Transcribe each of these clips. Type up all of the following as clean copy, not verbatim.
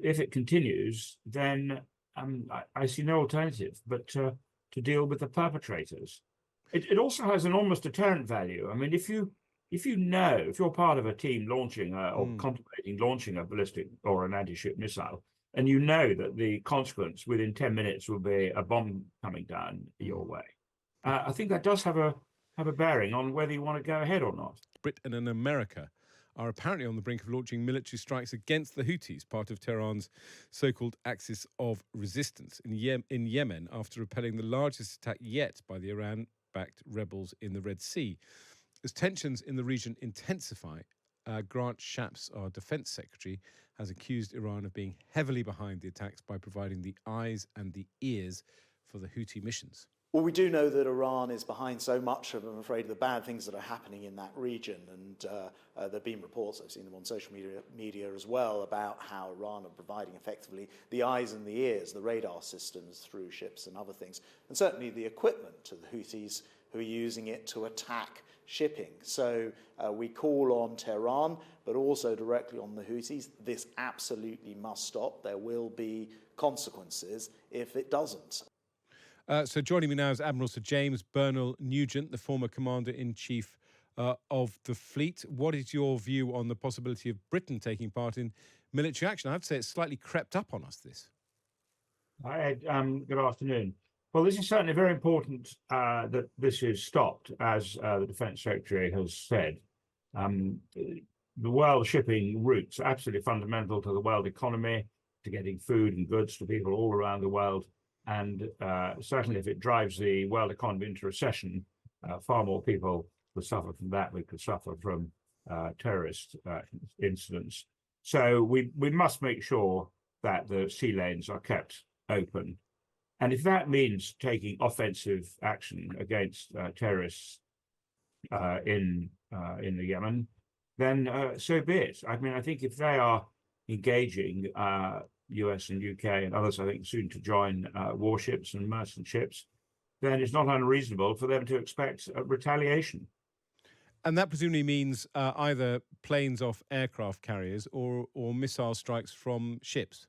if it continues, then I see no alternative but to deal with the perpetrators. It also has enormous deterrent value. I mean, if you're part of a team launching or contemplating launching a ballistic or an anti-ship missile, and you know that the consequence within 10 minutes will be a bomb coming down your way, I think that does have a bearing on whether you want to go ahead or not. Britain and America are apparently on the brink of launching military strikes against the Houthis, part of Tehran's so-called axis of resistance in Yemen, after repelling the largest attack yet by the Iran-backed rebels in the Red Sea. As tensions in the region intensify, Grant Shapps, our defence secretary, has accused Iran of being heavily behind the attacks by providing the eyes and the ears for the Houthi missions. Well, we do know that Iran is behind so much of, I'm afraid, the bad things that are happening in that region. And there have been reports, I've seen them on social media as well, about how Iran are providing effectively the eyes and the ears, the radar systems through ships and other things, and certainly the equipment to the Houthis who are using it to attack shipping. So we call on Tehran, but also directly on the Houthis. This absolutely must stop. There will be consequences if it doesn't. So joining me now is Admiral Sir James Burnell-Nugent, the former Commander-in-Chief of the fleet. What is your view on the possibility of Britain taking part in military action? I have to say it's slightly crept up on us, this. Hi, Ed. Good afternoon. Well, this is certainly very important that this is stopped, as the Defence Secretary has said. The world shipping routes are absolutely fundamental to the world economy, to getting food and goods to people all around the world. And certainly if it drives the world economy into recession, far more people will suffer from that. We could suffer from terrorist incidents. So we must make sure that the sea lanes are kept open. And if that means taking offensive action against terrorists in the Yemen, then so be it. I mean, I think if they are engaging US and UK and others, I think, soon to join warships and merchant ships, then it's not unreasonable for them to expect retaliation. And that presumably means either planes off aircraft carriers or missile strikes from ships.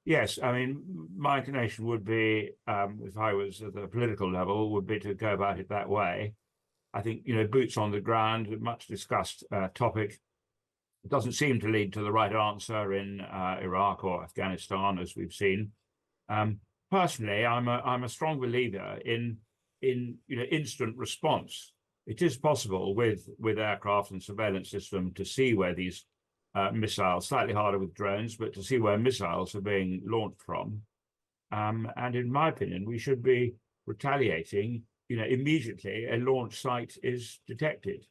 Yes, I mean, my inclination would be, if I was at the political level, would be to go about it that way. I think, boots on the ground, a much discussed topic. It doesn't seem to lead to the right answer in Iraq or Afghanistan, as we've seen. Personally, I'm a strong believer in instant response. It is possible with aircraft and surveillance system to see where these missiles, slightly harder with drones, but to see where missiles are being launched from. And in my opinion, we should be retaliating, immediately a launch site is detected.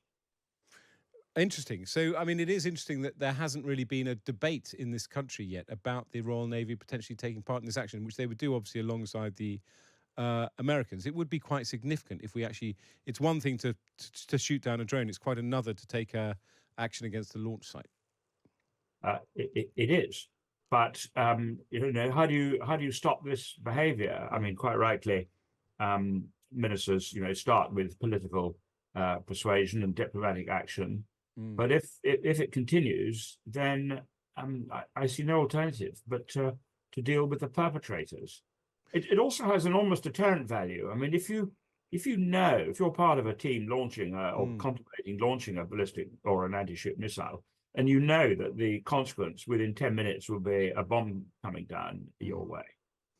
Interesting. So, I mean, it is interesting that there hasn't really been a debate in this country yet about the Royal Navy potentially taking part in this action, which they would do, obviously, alongside the Americans. It would be quite significant if we actually... It's one thing to shoot down a drone. It's quite another to take action against the launch site. It is. But, how do you stop this behavior? I mean, quite rightly, ministers, start with political persuasion and diplomatic action. But if it continues, then I see no alternative but to deal with the perpetrators. It also has enormous deterrent value. I mean, if you're part of a team launching or contemplating launching a ballistic or an anti-ship missile, and you know that the consequence within 10 minutes will be a bomb coming down your way,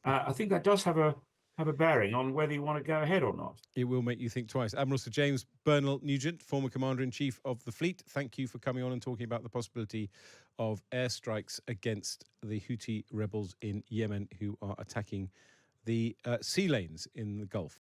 I think that does have a bearing on whether you want to go ahead or not. It will make you think twice. Admiral Sir James Burnell-Nugent, former Commander-in-Chief of the fleet, thank you for coming on and talking about the possibility of airstrikes against the Houthi rebels in Yemen who are attacking the sea lanes in the Gulf.